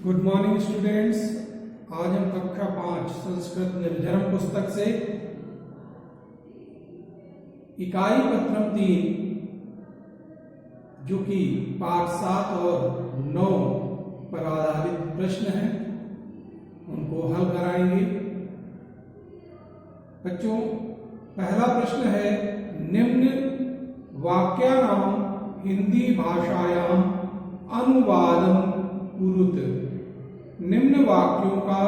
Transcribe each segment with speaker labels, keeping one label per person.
Speaker 1: Good morning students. आज हम कक्षा 5 संस्कृत निर्जरम पुस्तक से इकाई प्रथम 3 जो कि पाठ 7 और 9 पर आधारित प्रश्न हैं उनको हल कराएंगे। बच्चों, पहला प्रश्न है, निम्न वाक्यानां हिंदी भाषायां अनुवादं कुरुत। निम्न वाक्यों का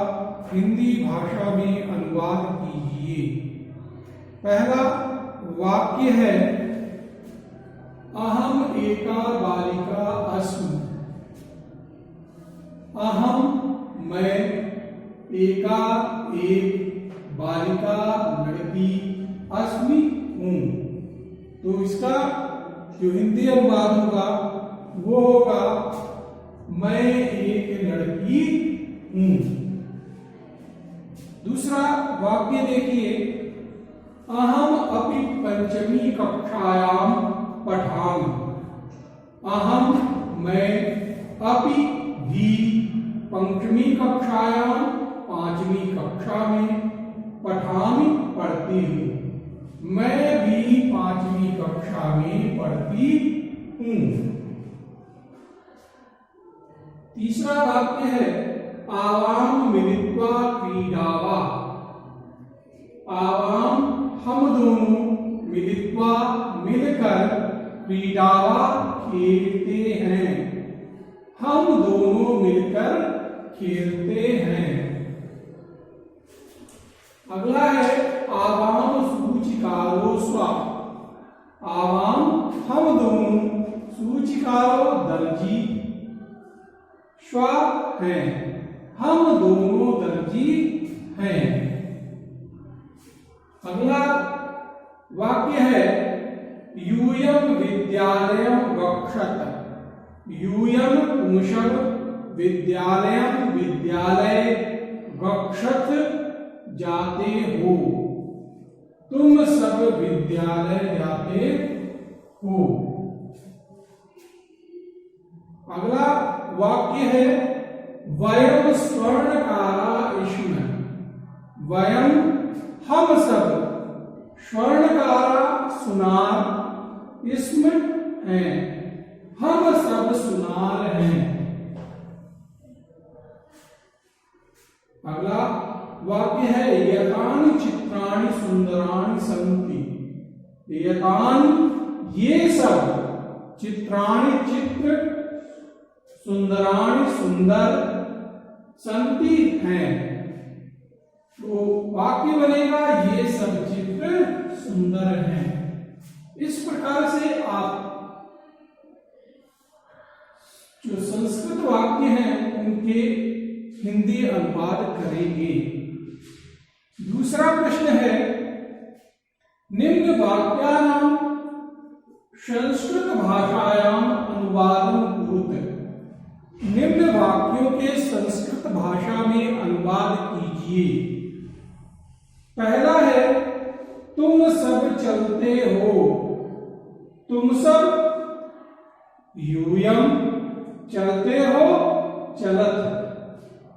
Speaker 1: हिंदी भाषा में अनुवाद कीजिए। पहला वाक्य है, अहम एका बालिका अस्मि। अहम मैं, एका एक, बालिका लड़की, अस्मि हूं। तो इसका जो हिंदी अनुवाद होगा वो होगा, मैं एक लड़की हूं। दूसरा वाक्य देखिए, अहम अपि पंचमी कक्षायां पठामि। अहम मैं, अपि भी, पंचमी कक्षायां पांचवी कक्षा में, पठामि पढ़ती हूं। मैं भी पांचवी कक्षा में पढ़ती हूं। तीसरा वाक्य है, आवाम मिलित्वा क्रीडावा। आवाम हम दोनों, मिलित्वा मिलकर, क्रीडावा खेलते हैं। हम दोनों मिलकर खेलते हैं। अगला है, आवाम सूचिकारो स्व। आवाम हम दोनों, सूचिकारो दर्जी, स्व हैं, हम दोनों दर्जी हैं। अगला वाक्य है, यूयं विद्यालयं गच्छत। यूयं पुंसः विद्यालयं विद्यालय, गच्छत जाते हो। तुम सब विद्यालय जाते हो। अगला वाक्य है, वयं स्वर्णकारा स्मः। वयं हम सब, स्वर्णकारा सुनार, स्मः हैं, हम सब सुनार हैं। अगला वाक्य है, एतानि चित्राणि सुंदराणि सन्ति। एतानि ये सब, चित्राणि चित्र, सुंदराणि सुंदर, संति हैं। तो वाक्य बनेगा, ये सब चित्र सुंदर हैं। इस प्रकार से आप जो संस्कृत वाक्य हैं उनके हिंदी अनुवाद करेंगे। दूसरा प्रश्न है, निम्न वाक्यानां संस्कृत भाषायां अनुवादं कुरुत। निम्न वाक्यों के संस्कृत भाषा में अनुवाद कीजिए। पहला है, तुम सब चलते हो। तुम सब, यूयं चलते हो, चलत।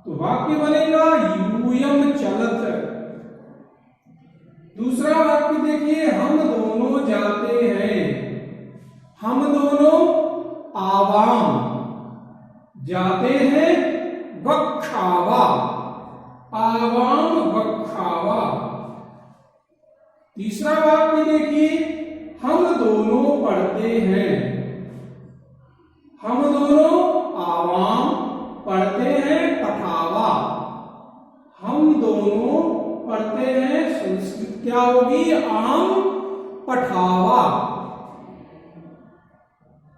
Speaker 1: तो वाक्य बनेगा, यूयं चलत। दूसरा वाक्य देखिए, हम दोनों जाते हैं। हम दोनों आवाम जाते हैं, गच्छावा। आवाम गच्छावा। तीसरा वाक्य देखिए, हम दोनों पढ़ते हैं। हम दोनों आवाम पढ़ते हैं, पठावा। हम दोनों पढ़ते हैं, संस्कृत क्या होगी, आम, पठावा।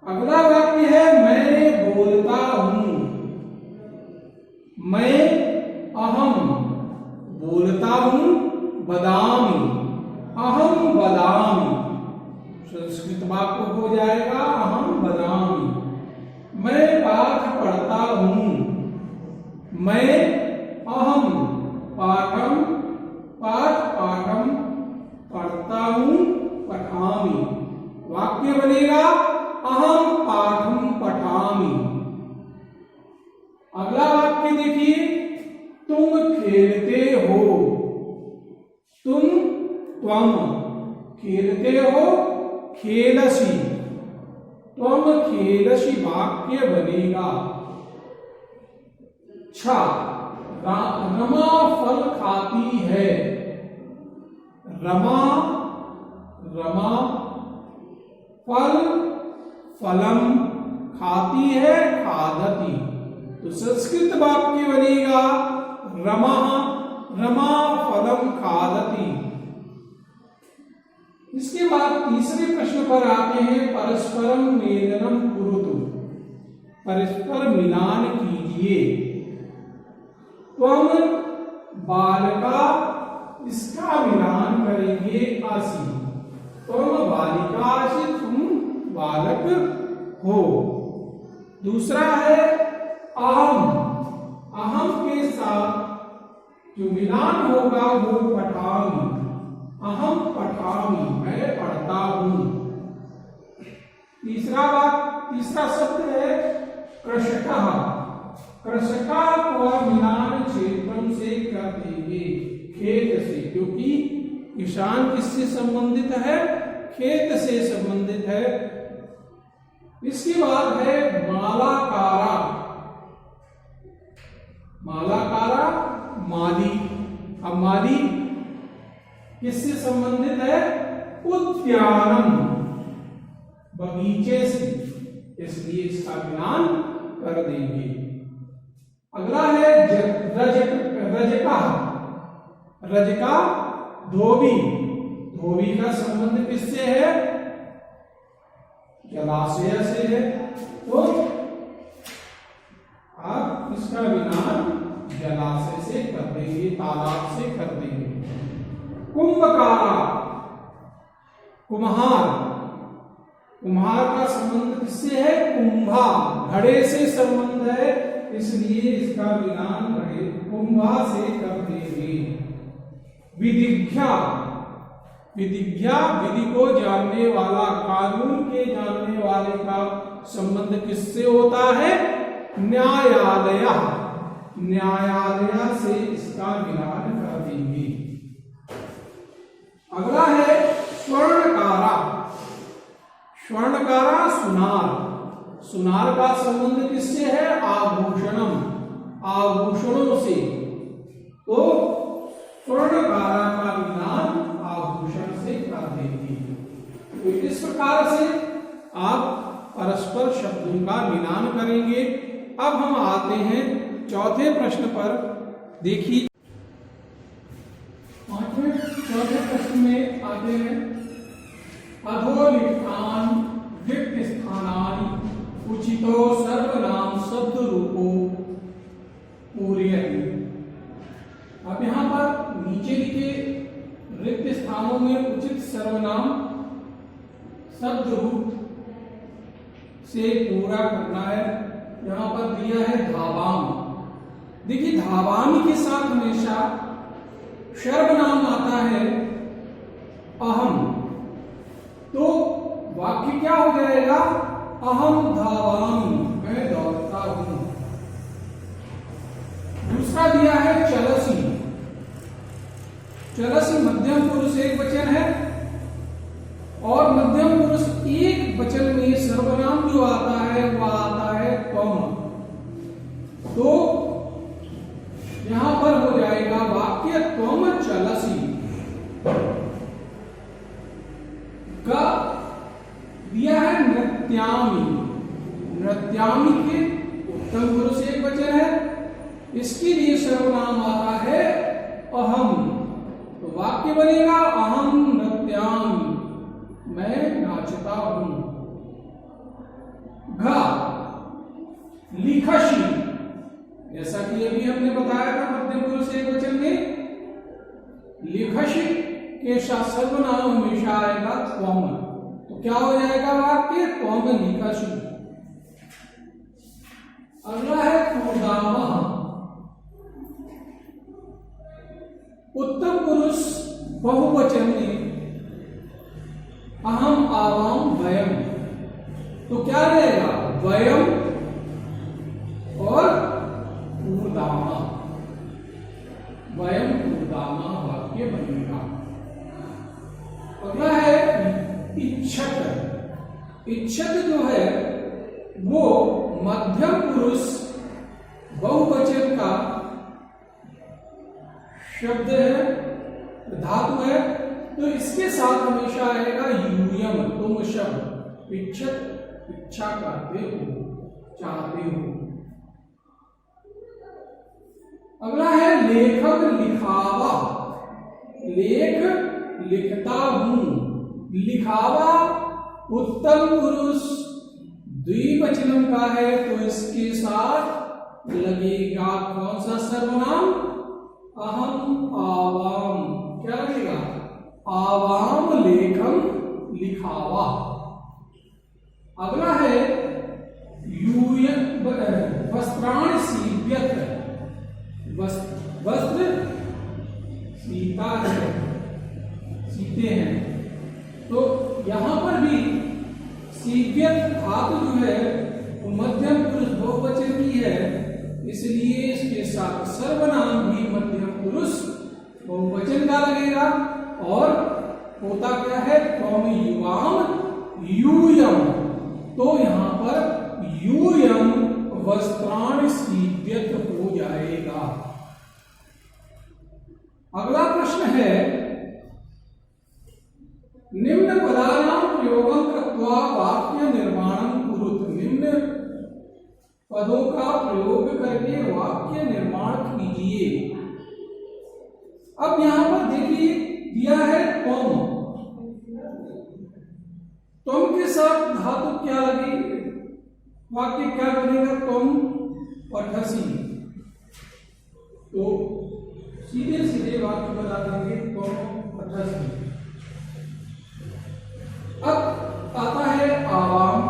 Speaker 1: अगला वाक्य है, मैं बोलता हूं। मैं, अहम, बोलता हूं, वदामि। अहम वदामि। संस्कृत वाक्य हो जाएगा, अहम वदामि। मैं पाठ पढ़ता हूं। मैं, अहम, पाठम, पाठ पाठम, पढ़ता हूं, पठामि। वाक्य बनेगा, अहम पाठम पठामि। अगला वाक्य देखिए, तुम खेलते हो, त्वम खेलते हो, खेलसी, त्वम खेलसी वाक्य बनेगा। छ, रमा फल खाती है, रमा फल फलम खाती है, खादती। तो संस्कृत वाक्य बनेगा रमा फलम खादती। इसके बाद तीसरे प्रश्न पर आते हैं, परस्परम मेलनम कुरुतु, परस्पर मिलान कीजिए। त्वम बालका, इसका मिलान करेंगे असी, त्वम बालिका से तुम बालक हो। दूसरा है अहम, अहम के साथ जो मिलान होगा वो पठामी, अहम पठामी, मैं पढ़ता हूं। तीसरा शब्द है कृषकः, कृषका को मिलान क्षेत्रम से कर देंगे, खेत से, क्योंकि किसान किससे संबंधित है, खेत से संबंधित है। इसके बाद है मालाकारा, मालाकारा माली। अब माली किससे संबंधित है, उद्यानम, बगीचे से, इसलिए इसका मिलान कर देंगे। अगला है रजका, रजका धोबी, धोबी का संबंध किससे है, जलाशय से है, तो आप इसका मिलान जलाशय से कर देंगे, तालाब से कर देंगे। कुंभकारा, कुम्हार, कुम्हार का संबंध किससे है, कुंभा, घड़े से संबंध है, इसलिए इसका मिलान घड़े कुंभा से कर देंगे। विधिज्ञा, विधिज्ञा विधि को जानने वाला, कानून के जानने वाले का संबंध किससे होता है, न्यायालय, न्यायालय से इसका मिलान कर देंगे। अगला है स्वर्णकारा, स्वर्णकारा सुनार, सुनार का संबंध किससे है, आभूषणम, आभूषणों से, तो स्वर्णकारा का मिलान आभूषण से कर देंगे। तो इस प्रकार से आप परस्पर शब्दों का मिलान करेंगे। अब हम आते हैं चौथे प्रश्न पर। देखिए, चौथे प्रश्न में आते हैं, अधोलिखितान रिक्त स्थानानि उचितो सर्वनाम शब्द रूपो पूरयति। अब यहाँ पर नीचे लिखे रिक्त स्थानों में उचित सर्वनाम शब्द रूप से पूरा करना है। यहाँ पर दिया है धावाम। देखिए, धावामी के साथ हमेशा सर्वनाम आता है अहम, तो वाक्य क्या हो जाएगा, अहम धावामी, मैं दौड़ता हूं। दूसरा दिया है चलसी, चलसी मध्यम पुरुष एक वचन है, और मध्यम पुरुष एक वचन में सर्वनाम जो आता है वह आता है त्वम, तो यहां पर हो जाएगा वाक्य त्वम चलसी। का दिया है नृत्यामी, नृत्यामी के उत्तम पुरुष एक वचन है, इसके लिए सर्वनाम आता है अहम, तो वाक्य बनेगा अहम नृत्यामी, मैं नाचता हूं। घ लिखसी, जैसा कि अभी हमने बताया था मध्यम पुरुष एक वचन में लिखसी के साथ सर्वनाम हमेशा आएगा त्वम, तो क्या हो जाएगा वाक्य त्वम लिखसी। अगला है कूदामः, उत्तम पुरुष बहुवचन में अहम आवाम वयम, तो क्या रहेगा वयम और कूदामः। इच्छत। इच्छत जो है वो मध्यम पुरुष बहुवचन का शब्द है, धातु है, तो इसके साथ हमेशा आएगा यूयम, तुम शब्द। इच्छत इच्छा करते हो, चाहते हो। अगला है लेखक लिखावा। लेख लिखता हूं, लिखावा उत्तम पुरुष द्विवचन का है, तो इसके साथ लगेगा कौन सा सर्वनाम? अहम आवाम। क्या लगेगा? आवाम लेखम लिखावा। अगला है वस्त्राणि सीव्यत। वस्त्र सीता है, सीते हैं, तो यहां पर भी सीव्यत धातु जो है वो मध्यम पुरुष बहुवचन की है, इसलिए इसके साथ सर्वनाम भी मध्यम पुरुष बहुवचन का लगेगा। और होता क्या है? त्वम युवाम यूयम, तो यहां पर यूयम वस्त्राणि सीव्यत हो जाएगा। अगला प्रश्न है निम्न पदानां प्रयोगं कृत्वा वाक्य निर्माणं कुरुत। निम्न पदों का प्रयोग करके वाक्य निर्माण कीजिए। अब यहां पर देखिए दिया है त्वम। त्वम के साथ धातु क्या लगेगी? वाक्य क्या बनेगा? त्वम पठसी, तो सीधे सीधे वाक्य बना देंगे त्वम पठसी। अब आता है आवाम,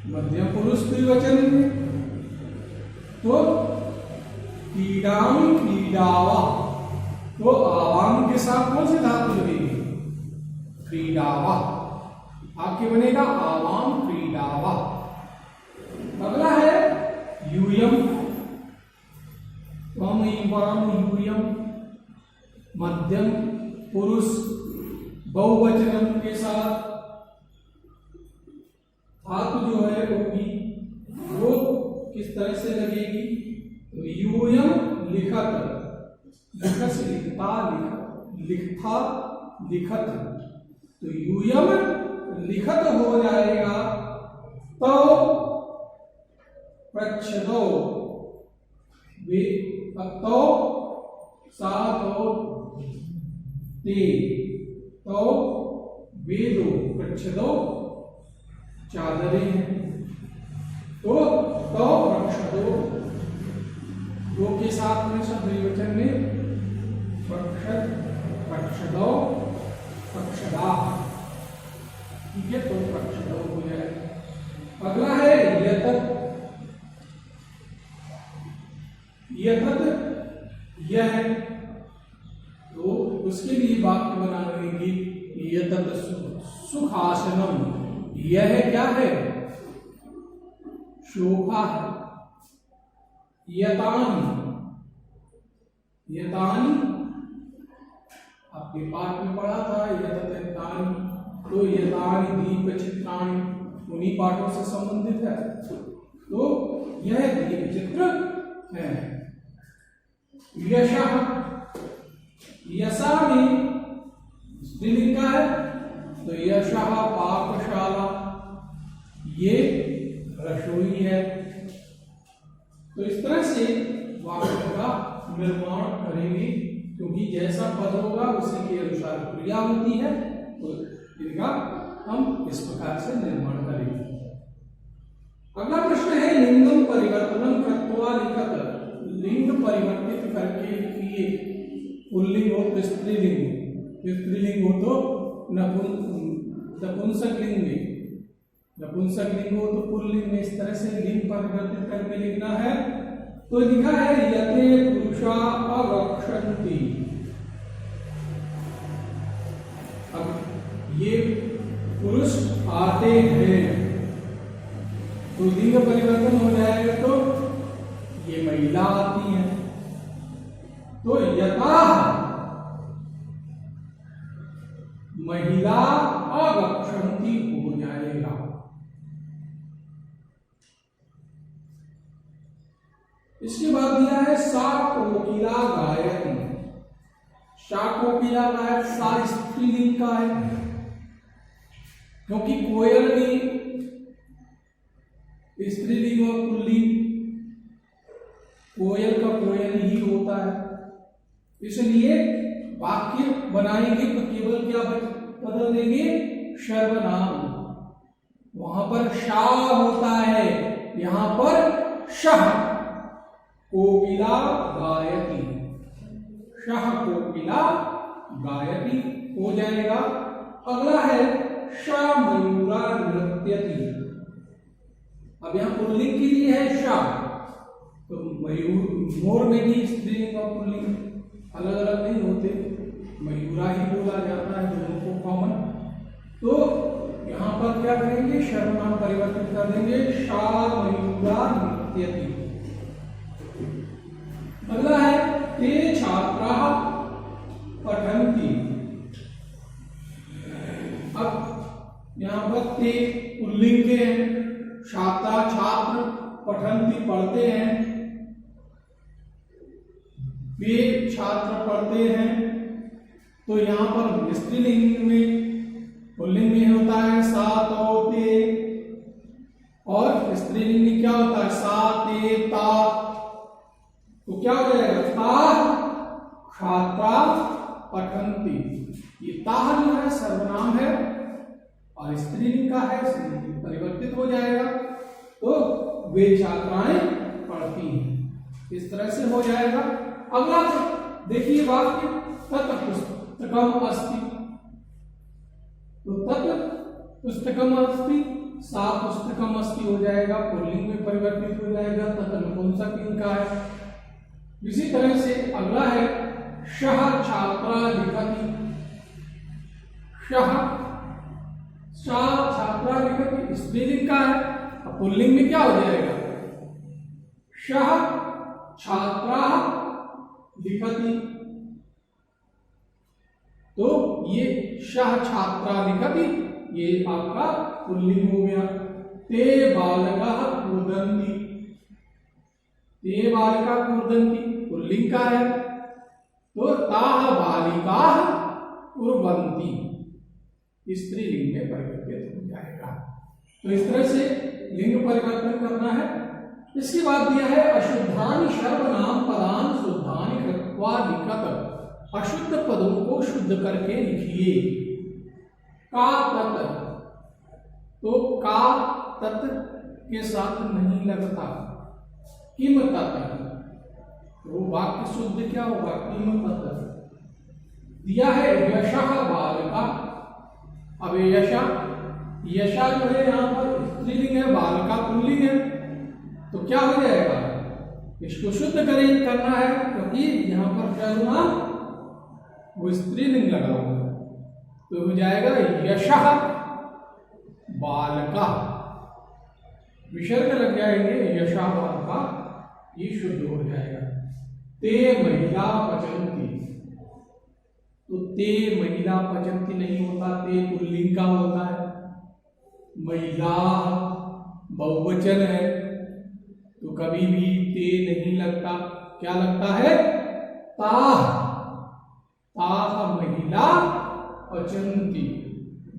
Speaker 1: मध्यम पुरुष द्विवचन में, तो क्रीडाम क्रीडावा, तो आवाम के साथ कौन सी धातु लगेगी? क्रीडावा। आपके बनेगा आवाम क्रीडावा। अगला है यूयम। त्वम युवाम यूयम, मध्यम पुरुष बहुवचन के साथ धातु जो है वो किस तरह से लगेगी? तो यूयम लिखत। लिखत से लिखता, लिखता लिखत, तो यूयम लिखत हो जाएगा। तो प्रच्छदो वे, तो सातो ते, तो वेदो प्रच्छदो चादरें हैं, तो प्रक्षदो दो के साथ में सब द्विवचन में प्रक्षद, प्रक्षदो, प्रक्षदा। ठीक है, तो प्रक्षदो हो जाए। अगला है यतत। यतत यह है, तो उसके लिए वाक्य बना लेंगे यतत सुखासनम। यह क्या है? शोभा है। यतानि, यतानि आपके पाठ में पढ़ा था यतत यतानि, तो यतानि दीप चित्राणि उन्हीं पाठों से संबंधित है, तो यह दीप चित्र है। यशः, यशा में स्त्रीलिंग का है, तो यशः पाकशाला, ये रसोई है। तो इस तरह से वाक्य का निर्माण करेंगे, क्योंकि जैसा पद होगा उसी के अनुसार क्रिया होती है, तो इनका हम इस प्रकार से निर्माण करेंगे। अगला प्रश्न है लिंगम परिवर्तनम कृत्वा लिखत। लिंग परिवर्तित करके लिखिए। पुल्लिंग हो तो स्त्रीलिंग, स्त्रीलिंग हो तो नपुंसक लिंग में, नपुंसक लिंग हो तो पुल्लिंग में, इस तरह से लिंग परिवर्तित करके लिखना है। तो लिखा है यते पुरुषा अवक्षन्ति। अब ये पुरुष आते हैं, तो लिंग परिवर्तन हो जाएगा, तो ये महिला आती है, तो यथा महिला अगच्छन्ति हो जाएगा। इसके बाद दिया है सा कोकिला गायति। सा कोकिला गायति, सा स्त्रीलिंग का है, क्योंकि कोयल भी स्त्रीलिंग और पुल्लिंग, कोयल का कोयल ही होता है, इसलिए वाक्य बनाएंगे तो केवल क्या बदल देंगे, सर्वनाम। वहां पर शा होता है, यहां पर शह। कोकिला गायति, शह कोकिला गायति हो जाएगा। अगला है श मयूरा नृत्यति। अब यहां पुल्लिंग के लिए है शा, तो मयूर, मोर में भी स्त्रीलिंग और पुल्लिंग अलग अलग नहीं होते, मयूरा ही बोला जाता है दोनों को कॉमन। तो यहां पर क्या करेंगे, सर्वनाम परिवर्तित कर देंगे, शा मयूरा नृत्यति। अगला है ते छात्रा पठन्ति। अब यहां पर ते पुल्लिंग के हैं, छात्रा छात्र, पठन्ति पढ़ते हैं, वे छात्र पढ़ते हैं। तो यहां पर स्त्रीलिंग में, पुल्लिंग में होता है सा तो ते, और स्त्रीलिंग में क्या होता है सा ते ता। तो क्या हो जाएगा, ता छात्रा पठन्ति। ये ता जो है सर्वनाम है और स्त्रीलिंग का है, परिवर्तित हो जाएगा, तो वे छात्राएं पढ़ती हैं। इस तरह से हो जाएगा। अगला देखिए वाक्य तत् पुस्तकम अस्ति। तो तत् पुस्तकम अस्ति, सा पुस्तकम अस्ति हो जाएगा, पुल्लिंग में परिवर्तित हो जाएगा, तत् नपुंसकलिंग का है। इसी तरह से अगला है शह छात्रा लिखति। शह छात्रा लिखति स्त्रीलिंग का है, पुल्लिंग में क्या हो जाएगा, शह छात्रा लिखति। तो ये शह छात्रा लिखति ये आपका पुल्लिंग हो गया। ते बालका कूर्दन्ति, ते बालिका कूर्दन्ति पुल्लिंग का है। तो ताः बालिकाः कुर्वन्ति स्त्रीलिंग में परिवर्तित हो जाएगा। तो इस तरह से लिंग परिवर्तन करना है। इसके बाद दिया है अशुद्धानि सर्वनाम पदान शुद्धानि कृत्वा लिखत। अशुद्ध पदों को शुद्ध करके लिखिए। का तत्, तो का तत् के साथ नहीं लगता, किम तत्, तो वाक्य शुद्ध क्या होगा, किम तत्। दिया है यशः बालका। अब यशा, यशा जो है यहाँ पर स्त्रीलिंग है, बालका पुल्लिंग है, तो क्या हो जाएगा, इसको शुद्ध करना है, क्योंकि यहाँ पर क्या होगा, वो स्त्रीलिंग लगा हुआ है, तो हो जाएगा यशः बालका, विसर्ग लग जाएंगे, यशः बालका, ये शुद्ध हो जाएगा। ते महिला पचन्ति, तो ते महिला पचन्ति नहीं होता, ते पुल्लिंग का होता है। महिला बहुवचन है, तो कभी भी ते नहीं लगता, क्या लगता है, ताः, ताः महिला पचन्ति,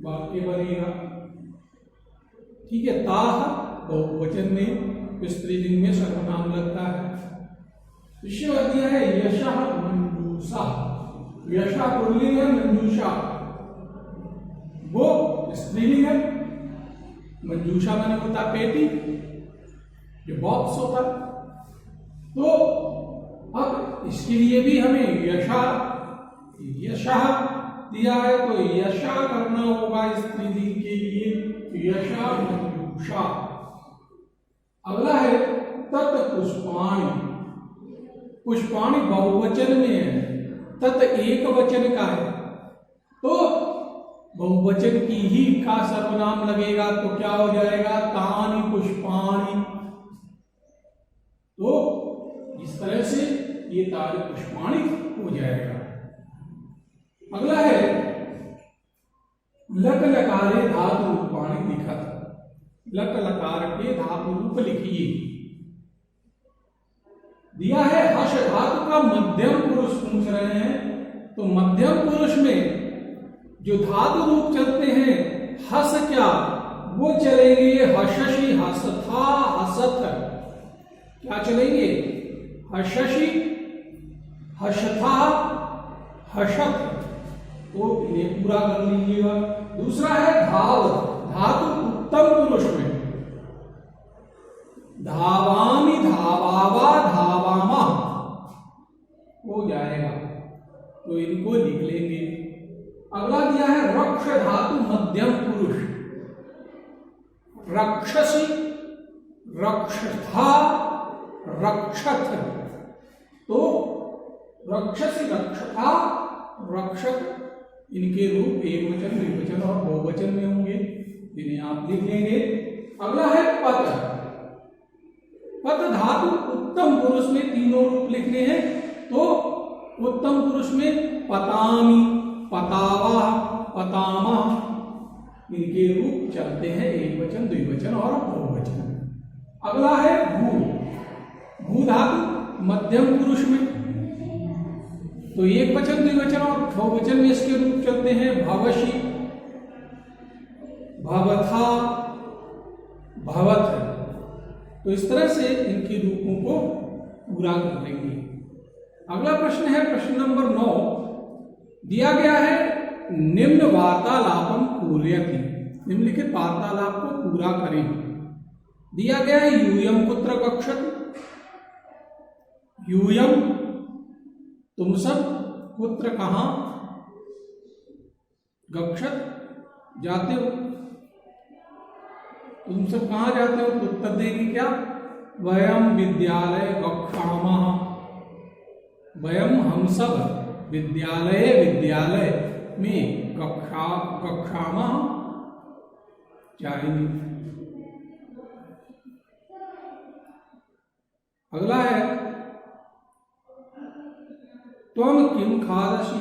Speaker 1: वाक्य बनेगा। ठीक है, ताः बहुवचन में, स्त्रीलिंग में सर्वनाम लगता है। विषय दिया है यशः मंजूषा। यशा पुल्लिंग है, मंजूषा वो स्त्रीलिंग है। मंजूषा मैंने होता पेटी, जो बॉक्स होता। तो अब इसके लिए भी हमें यशा, यशा दिया है, तो यशा करना होगा स्त्रीलिंग के लिए, यशा मंजूषा। अगला है तत् पुष्पाणि। पुष्पाणि बहुवचन में है, तत् एक वचन का है, तो बहुवचन की ही का सर्वनाम लगेगा, तो क्या हो जाएगा, तानि पुष्पाणि। तो इस तरह से ये तानि पुष्पाणि हो जाएगा। अगला है लक लकारे धातु रूपाणि लिखत। लक लकार के धातु रूप लिखिए। दिया है हर्ष धातु का मध्यम पुरुष पूछ रहे हैं, तो मध्यम पुरुष में जो धातु रूप चलते हैं हस क्या, वो चलेंगे हर्षि, हसथा, हसथ। क्या चलेंगे? हर्षि, हर्षथा, हर्षथ। तो इन्हें पूरा कर लीजिएगा। दूसरा है धाव, धातु उत्तम पुरुष में धावामि, धावावा, धावामा हो जाएगा, तो इनको लिख लेंगे। अगला दिया है रक्ष धातु मध्यम पुरुष, रक्षसी, रक्षथा, रक्षथ। तो रक्षसी, रक्षथा, रक्षक, इनके रूप एक वचन, द्विवचन और बहुवचन में होंगे, इन्हें आप लिख लेंगे। अगला है पद। पद धातु उत्तम पुरुष में तीनों रूप लिखने हैं, तो उत्तम पुरुष में पतामी, पतावा, पतामा, इनके रूप चलते हैं एक वचन, द्विवचन और बहुवचन। अगला है भू। भू धातु मध्यम पुरुष में, तो एक वचन, द्विवचन और बहुवचन में इसके रूप चलते हैं भवशी, भवथा, भवथ। तो इस तरह से इनके रूपों को पूरा कर लेंगे। अगला प्रश्न है प्रश्न नंबर 9। दिया गया है निम्न वार्तालापम कुर्यति, निम्नलिखित वार्तालाप को पूरा करें। दिया गया है यूयम कुत्र गच्छति, यूयम तुम सब, कुत्र कहां, गच्छत जाते हो, तुम सब कहां जाते हो, तो उत्तर देंगे क्या? वयम विद्यालय गच्छामः, वयम हम सब विद्यालय, विद्यालय में गच्छामः जाएंगे। अगला है त्वम किम खादसि,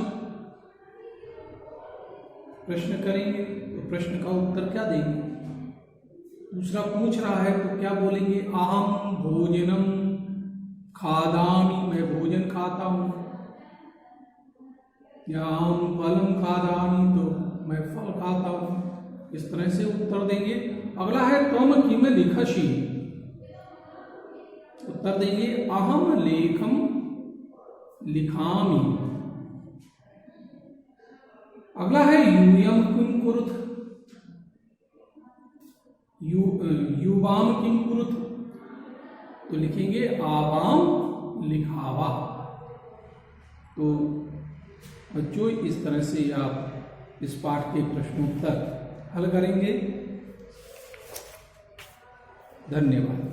Speaker 1: प्रश्न करेंगे, तो प्रश्न का उत्तर क्या देंगे? दूसरा पूछ रहा है तो क्या बोलेंगे? अहम भोजनम खादामि, मैं भोजन खाता हूं, या अहम फलम खादामि, तो मैं फल खाता हूं। इस तरह से उत्तर देंगे। अगला है त्वम किम लिखसि, उत्तर देंगे अहम लेखम लिखामि। अगला है यूयम किम कुरुत, युवाम किम कुरुत, तो लिखेंगे आवाम लिखावा। तो बच्चों इस तरह से आप इस पाठ के प्रश्नोत्तर हल करेंगे। धन्यवाद।